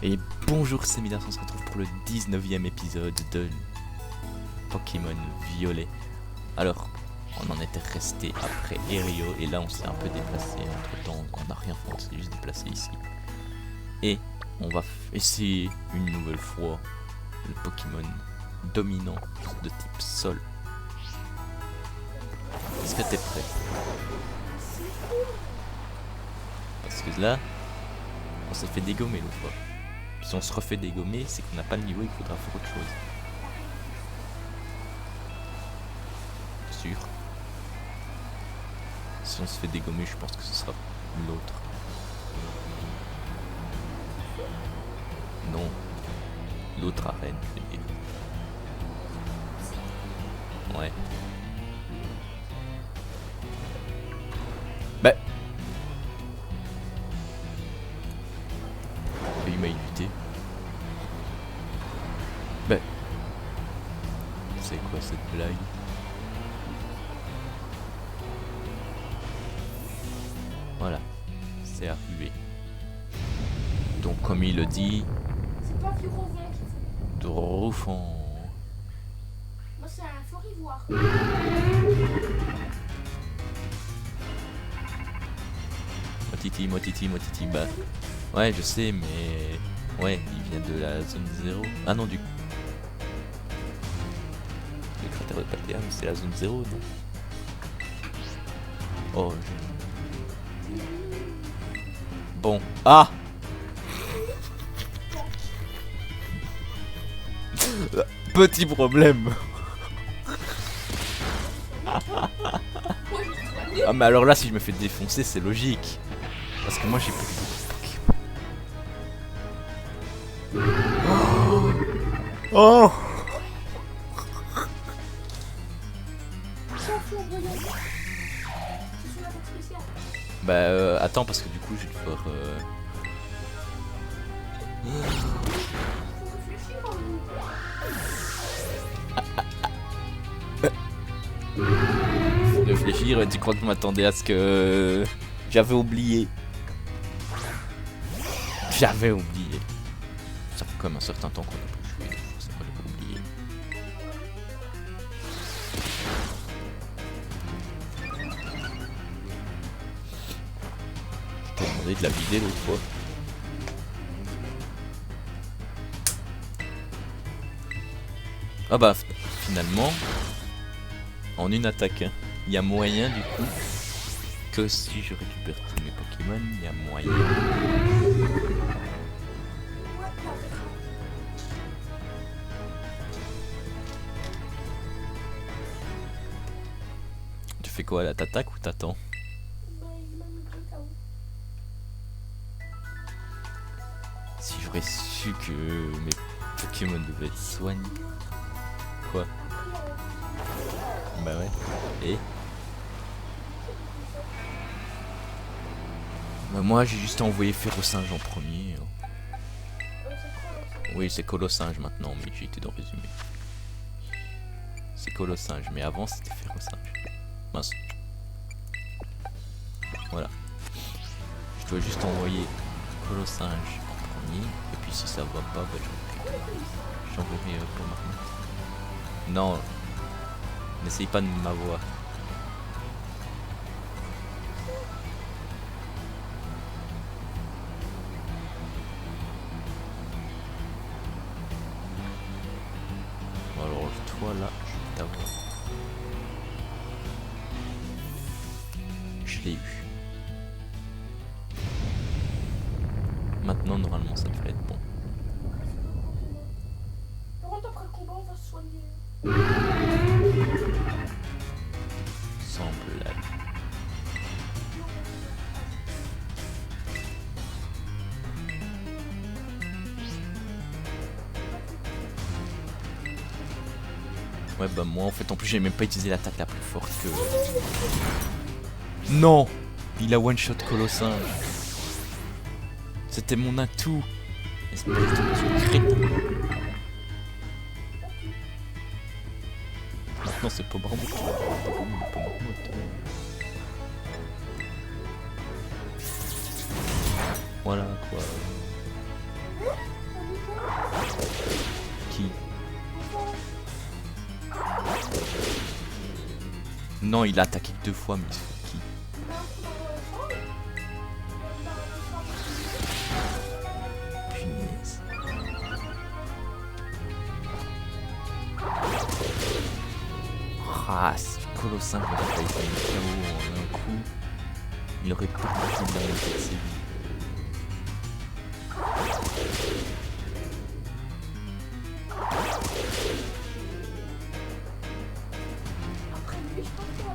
Et bonjour, c'est Midas, on se retrouve pour le 19e épisode de Pokémon Violet. Alors, on en était resté après Erio et là on s'est un peu déplacé entre temps, on n'a rien fait, on s'est juste déplacé ici. Et on va essayer une nouvelle fois le Pokémon dominant de type Sol. Est-ce que t'es prêt? Parce que là, on s'est fait dégommer l'autre fois. Puis si on se refait dégommer, c'est qu'on n'a pas le niveau et qu'il faudra faire autre chose. Sûr. Si on se fait dégommer, je pense que ce sera l'autre. Non. L'autre arène, je veux dire. Ouais. Bah. Il m'a évité. Bah. C'est quoi cette blague? Voilà. C'est arrivé. Donc comme il le dit. C'est pas Virovon qu'il faut. Drofon. Moi c'est un Forivoire. Motiti, bah. Ouais, je sais, mais. Ouais, il vient de la zone 0. Ah non, du coup. Le cratère de Paldea, mais c'est la zone 0, non? Oh, Bon. Ah! Petit problème. Ah mais alors là si je me fais défoncer c'est logique. Parce que moi j'ai plus de Oh! Bah attends parce que du coup je vais devoir réfléchir, tu crois que je m'attendais à ce que j'avais oublié. J'avais oublié. Ça fait comme un certain temps qu'on a pas joué, ça fallait pas oublier. Je t'ai demandé de la vider l'autre fois. Ah bah finalement, en une attaque, il y a moyen du coup que si je récupère tous mes Pokémon, il y a moyen. Tu fais quoi là? T'attaques ou t'attends? Si j'aurais su que mes Pokémon devaient être soignés. Quoi? Bah ouais. Et bah moi j'ai juste envoyé Férosinge en premier. Oui c'est Colossinge maintenant mais j'ai été dans le résumé. C'est Colossinge mais avant c'était Férosinge. Mince. Voilà. Je dois juste envoyer Colossinge en premier et puis si ça va pas bah j'enverrai pour Marmite. Non. N'essaye pas de m'avoir. Alors toi là, je vais t'avoir. Je l'ai eu. Maintenant normalement ça devrait être bon. Par contre après le combat on va se soigner. Sans blague. Ouais bah moi en fait en plus j'ai même pas utilisé l'attaque la plus forte que... Non! Il a one shot Colossinge. C'était mon atout. Espèce de crétin. Maintenant c'est pas Marmotte qui va pas Marmotte. Voilà quoi. Non, il a attaqué que 2 fois, mais il se fout qui? Il met un coup dans le sol. Punaise. Ah, ce colossin, je l'aurais pas été KO en un coup. Il aurait pas pu de la moitié de ses vies. Après lui, je pense qu'il va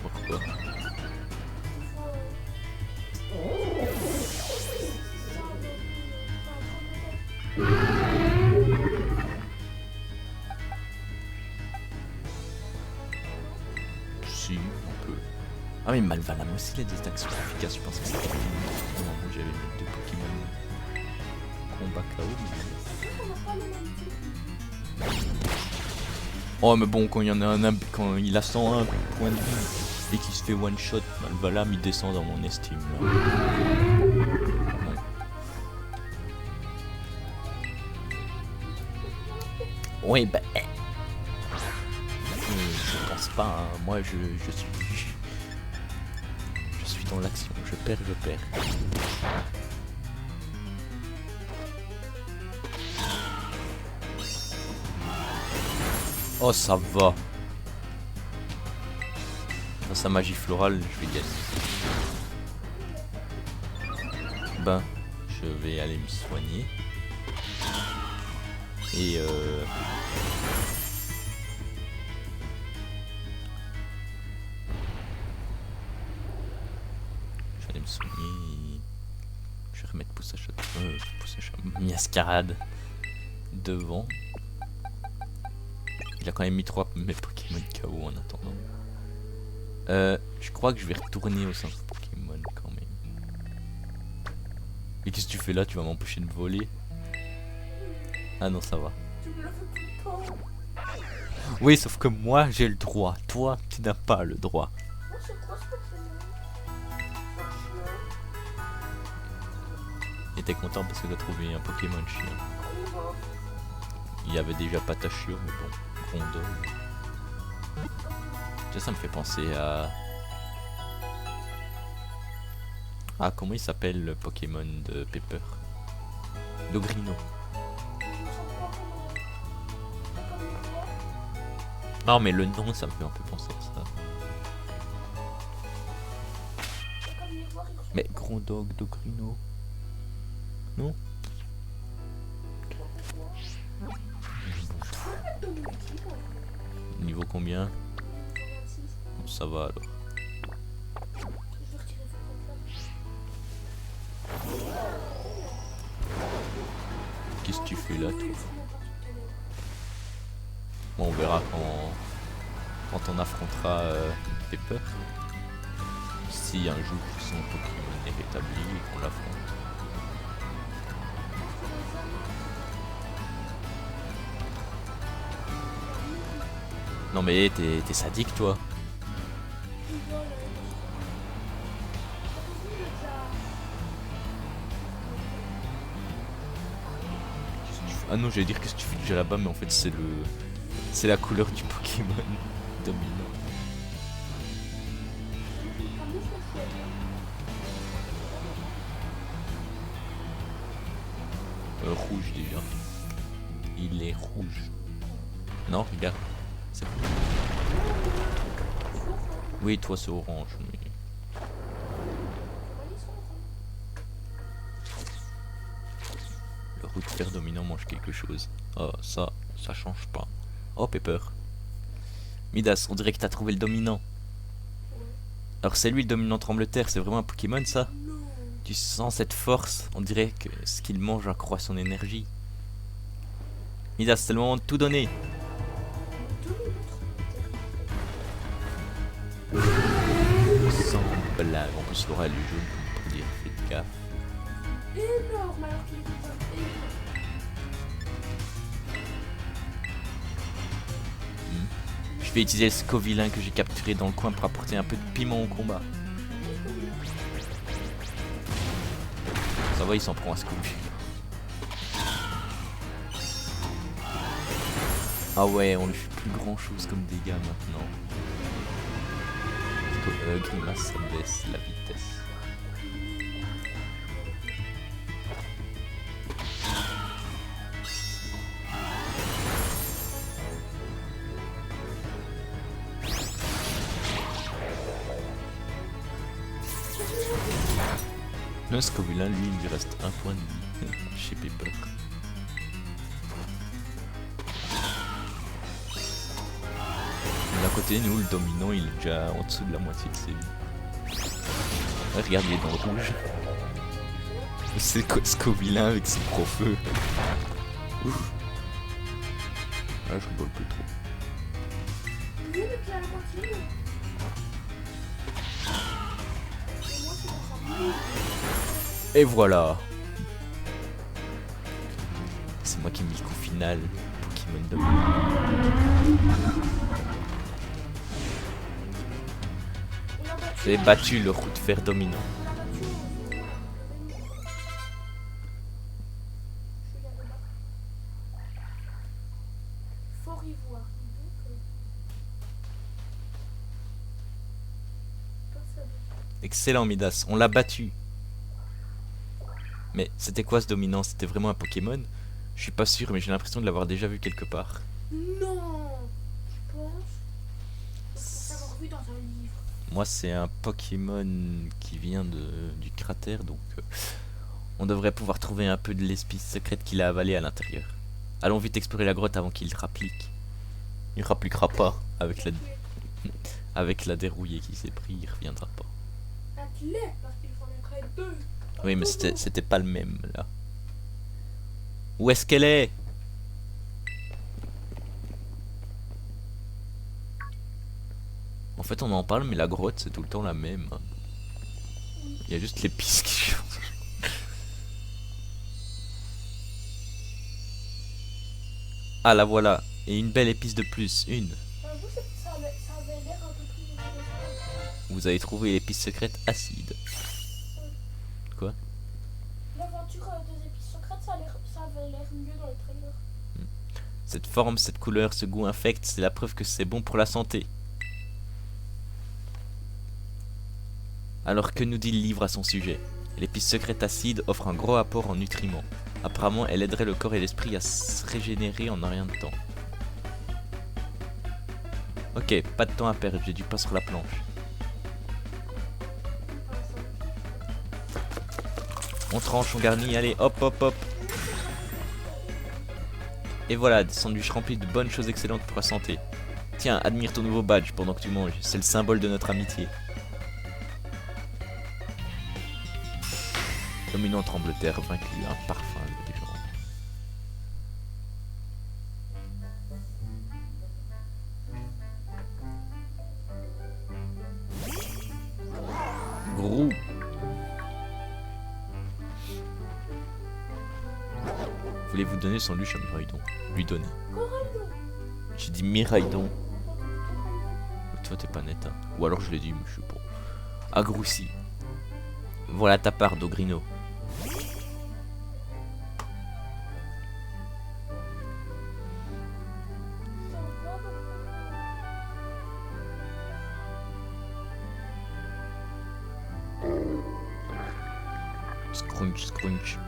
Pourquoi? Si, un peu. Ah mais Malvalam aussi, il a des attaques super efficaces. Je pense que c'était le moment où j'avais mis 2 Pokémon combat KO. Oh mais bon, quand il y en a un, quand il a 101 points de vie et qu'il se fait one shot, Malvalam il descend dans mon estime là. Bon. Oui bah je pense pas, hein. Moi je suis dans l'action, je perds. Oh ça va. Dans sa magie florale, je vais gagner. Ben, je vais aller me soigner. Et je vais aller me soigner. Je vais remettre Miascarade devant. Il a quand même mis 3 mes Pokémon KO en attendant. Je crois que je vais retourner au centre Pokémon quand même. Mais qu'est-ce que tu fais là? Tu vas m'empêcher de voler? Ah non, ça va. Tu me le fais tout le temps. Oui, sauf que moi j'ai le droit. Toi, tu n'as pas le droit. Oh, c'est quoi ce Pokémon? Et t'es content parce que t'as trouvé un Pokémon chien. Il y avait déjà Patachio, mais bon. Grondor. Ça me fait penser à... Ah, comment il s'appelle le Pokémon de Pepper? Dogrino. Non, mais le nom, ça me fait un peu penser à ça. Mais Grondog, Dogrino. Non? Niveau combien? Bon, ça va alors. Qu'est-ce que tu fais là, toi? Bon, on verra quand on affrontera Pepper. Si un jour son Pokémon est rétabli et qu'on l'affronte. Non mais t'es sadique toi. Ah non, j'allais dire qu'est-ce que tu fais déjà là-bas, mais en fait c'est la couleur du Pokémon dominant. Rouge déjà. Il est rouge. Non, regarde. C'est rouge. Oui, toi c'est orange. Mais... Le roux de fer dominant mange quelque chose. Oh, ça change pas. Oh, Pepper. Midas, on dirait que t'as trouvé le dominant. Alors c'est lui le dominant trembleterre, c'est vraiment un Pokémon ça? Tu sens cette force, on dirait que ce qu'il mange accroît son énergie. Midas, c'est le moment de tout donner. Sans blague, en plus Laura elle est jaune pour dire faites gaffe. Énorme alors qu'il est énorme. Je vais utiliser le Scovillain que j'ai capturé dans le coin pour apporter un peu de piment au combat. Ça va, il s'en prend à Scoville. Ah ouais, on lui fait plus grand chose comme dégâts maintenant. Grimace, ça baisse la vitesse. Le Scovillin, lui, il lui reste un point de vie chez Pepper. D'un côté, nous, le dominant, il est déjà en dessous de la moitié de ses vies. Ouais, regarde, il est dans le rouge. C'est Scovillin avec ses gros feux. Ouf. Ah, je rigole plus trop. Lui, depuis la moitié. Et moi, c'est dans sa main. Et voilà. C'est moi qui ai mis le coup final. Pokémon dominant. On a battu. Vous avez battu le roue de fer dominant. On a battu. Je vais aller battre. Fort Ivoire. Excellent Midas, on l'a battu. Mais c'était quoi ce dominant? C'était vraiment un Pokémon? Je suis pas sûr, mais j'ai l'impression de l'avoir déjà vu quelque part. Non. Tu penses? Je pense l'avoir vu dans un livre. Moi, c'est un Pokémon qui vient du cratère, donc on devrait pouvoir trouver un peu de l'espèce secrète qu'il a avalé à l'intérieur. Allons vite explorer la grotte avant qu'il rapplique. Il rappliquera pas avec la dérouillée qu'il s'est pris, il reviendra pas. Athlète, parce qu'il faut en être deux. Oui, mais c'était pas le même là. Où est-ce qu'elle est? En fait, on en parle, mais la grotte c'est tout le temps la même. Il y a juste les pistes qui changent. Ah, la voilà. Et une belle épice de plus. Une. J'avoue, ça avait l'air un peu plus intéressant. Vous avez trouvé l'épice secrète acide. Quoi? L'aventure des épices secrètes, ça avait l'air mieux dans le trailer. Cette forme, cette couleur, ce goût infect, c'est la preuve que c'est bon pour la santé. Alors que nous dit le livre à son sujet? L'épice secrète acide offre un gros apport en nutriments. Apparemment, elle aiderait le corps et l'esprit à se régénérer en un rien de temps. Ok, pas de temps à perdre, j'ai du pain sur la planche. On tranche, on garnit, allez, hop, hop, hop. Et voilà, des sandwichs remplis de bonnes choses excellentes pour la santé. Tiens, admire ton nouveau badge pendant que tu manges, c'est le symbole de notre amitié. Dominant trembleterre vaincu, un parfum de légende. Gros. Voulez-vous donner son luche à Miraidon? Lui donner. J'ai dit Miraidon. Toi t'es pas net hein. Ou alors je l'ai dit mais je sais pas. Agroussi. Voilà ta part Dogrino. Scrunch, scrunch.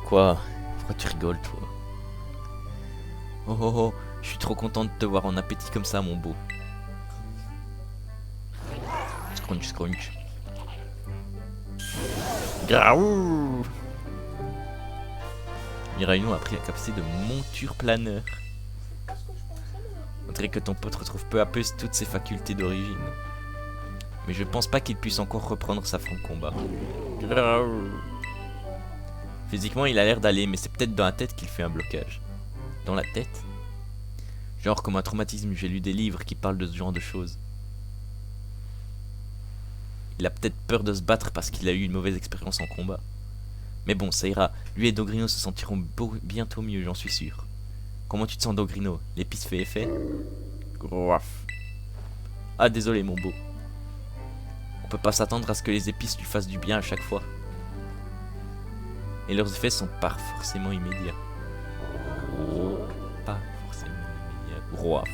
Quoi? Pourquoi tu rigoles, toi? Oh oh oh, je suis trop content de te voir en appétit comme ça, mon beau. Scrunch, scrunch. Graou! Miraidon a pris la capacité de monture planeur. C'est pas ce que je pensais, mais. On dirait que ton pote retrouve peu à peu toutes ses facultés d'origine. Mais je pense pas qu'il puisse encore reprendre sa franc combat. Graou! Physiquement, il a l'air d'aller, mais c'est peut-être dans la tête qu'il fait un blocage. Dans la tête? Genre comme un traumatisme, j'ai lu des livres qui parlent de ce genre de choses. Il a peut-être peur de se battre parce qu'il a eu une mauvaise expérience en combat. Mais bon, ça ira. Lui et Dogrino se sentiront bientôt mieux, j'en suis sûr. Comment tu te sens, Dogrino? L'épice fait effet? Groaf. Ah, désolé, mon beau. On peut pas s'attendre à ce que les épices lui fassent du bien à chaque fois. Et leurs effets sont pas forcément immédiats. Oh, pas forcément Roaf.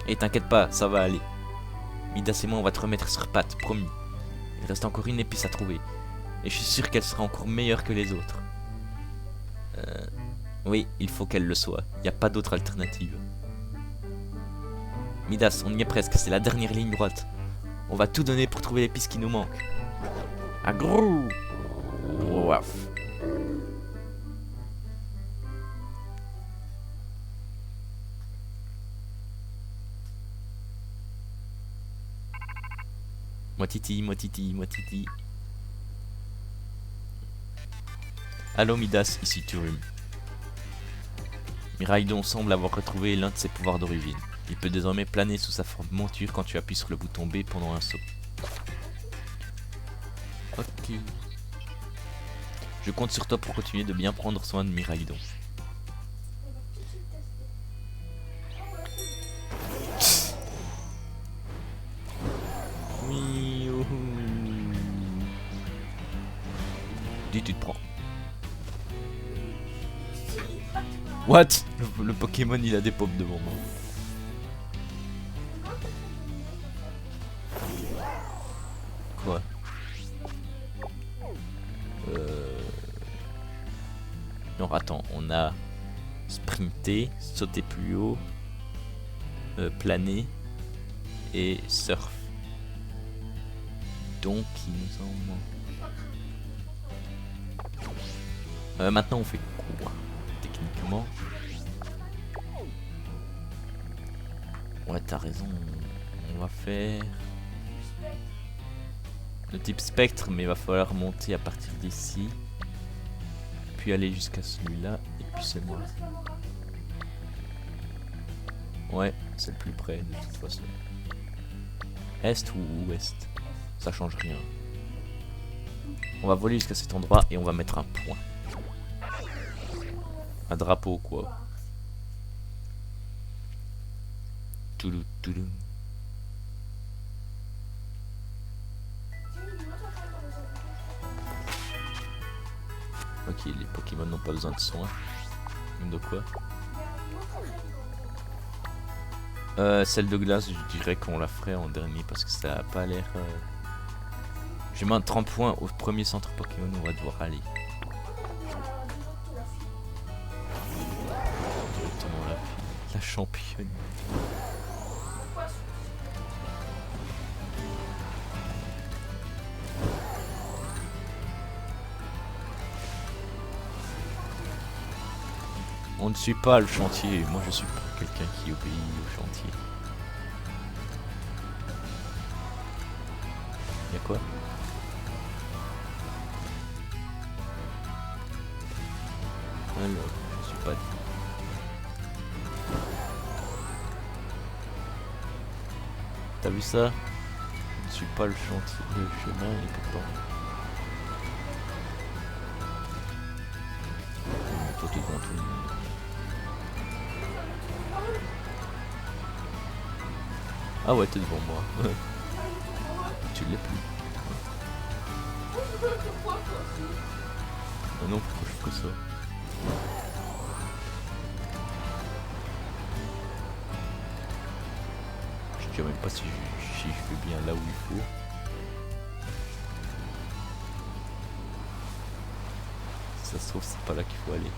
Et t'inquiète pas, ça va aller. Midas et moi, on va te remettre sur pattes, promis. Il reste encore une épice à trouver. Et je suis sûr qu'elle sera encore meilleure que les autres. Oui, il faut qu'elle le soit. Il n'y a pas d'autre alternative. Midas, on y est presque. C'est la dernière ligne droite. On va tout donner pour trouver l'épice qui nous manque. Agrou! Roaf. Moi titi, moi titi, moi titi. Allô Midas, ici Turum. Miraidon semble avoir retrouvé l'un de ses pouvoirs d'origine. Il peut désormais planer sous sa forme monture quand tu appuies sur le bouton B pendant un saut. Ok. Je compte sur toi pour continuer de bien prendre soin de Miraidon. Oui, oh. Dis, tu te prends. What? Le Pokémon il a des pops devant moi. Quoi? Non, attends, on a sprinté, sauté plus haut, plané et surf. Donc il nous en manque. Maintenant on fait quoi? Techniquement. Ouais, t'as raison. On va faire le type spectre, mais il va falloir monter à partir d'ici. Puis aller jusqu'à celui-là. Et puis c'est moi. Ouais, c'est le plus près de toute façon. Est ou ouest? Ça change rien. On va voler jusqu'à cet endroit et on va mettre un point. Un drapeau quoi. Toulou, toulou. Ok, les Pokémon n'ont pas besoin de soins. De quoi? Celle de glace, je dirais qu'on la ferait en dernier parce que ça a pas l'air... Je mets un 30 points au premier centre Pokémon, on va devoir aller. Directement la championne. On ne suit pas le chantier, moi je suis pas quelqu'un qui obéit au chantier. Y'a quoi? Alors, je suis pas... T'as vu ça? Je ne suis pas le chantier, le chemin et pourtant... Toi t'es devant tout le monde. Ah ouais, t'es devant moi. Tu l'es plus. Ah non, pourquoi je fais ça? Je sais même pas si je vais bien là où il faut. Si ça se trouve, c'est pas là qu'il faut aller.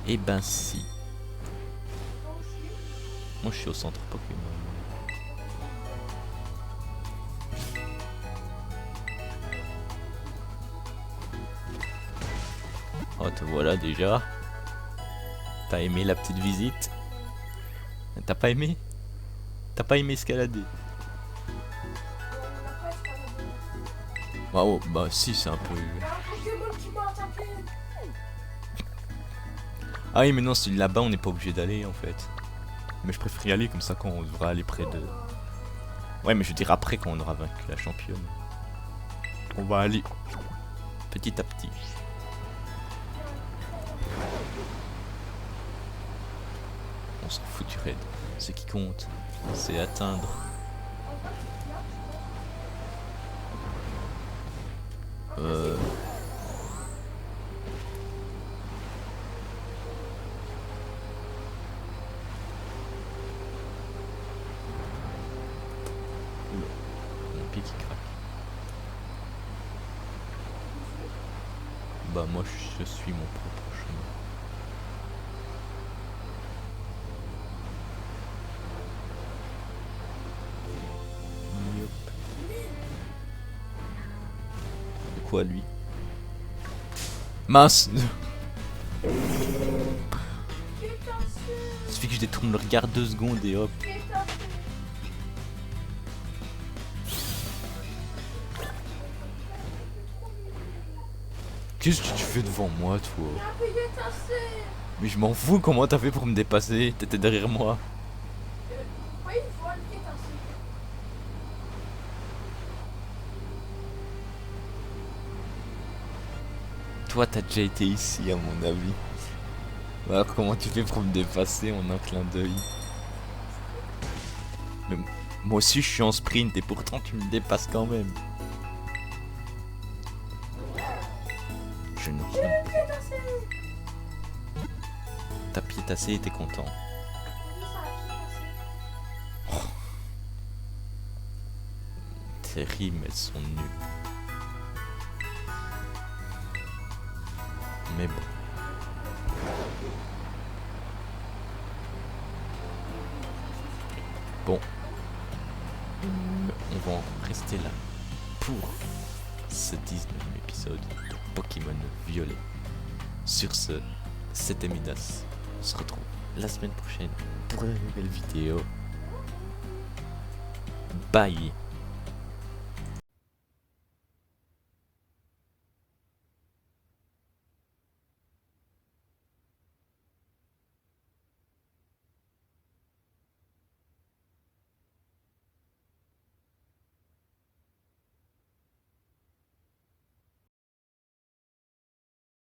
Eh ben si. Moi je suis au centre Pokémon. Oh te voilà déjà. T'as aimé la petite visite? T'as pas aimé? T'as pas aimé escalader? Waouh, bah si c'est un peu... Ah oui mais non, c'est là-bas on n'est pas obligé d'aller en fait. Mais je préfère y aller comme ça quand on devra aller près de... Ouais mais je veux dire après quand on aura vaincu la championne. On va aller petit à petit. On s'en fout du raid. Ce qui compte, c'est atteindre Euh... Oula, mon pied qui craque. Bah moi je suis mon propre chemin. Yop. De quoi lui? Mince! Il suffit que je détourne le regard 2 secondes et hop. Qu'est-ce que tu fais devant moi, toi? Mais je m'en fous, comment t'as fait pour me dépasser? T'étais derrière moi. Toi, t'as déjà été ici, à mon avis. Alors, comment tu fais pour me dépasser en un clin d'œil? Mais moi aussi, je suis en sprint et pourtant, tu me dépasses quand même. Je ne rien. T'as piétassé et t'es content. Oh. Tes rimes, elles sont nulles. Mais bon. Bon. On va en rester là pour ce 19e épisode de Pokémon Violet. Sur ce, c'était Midas. On se retrouve la semaine prochaine pour une nouvelle vidéo. Bye.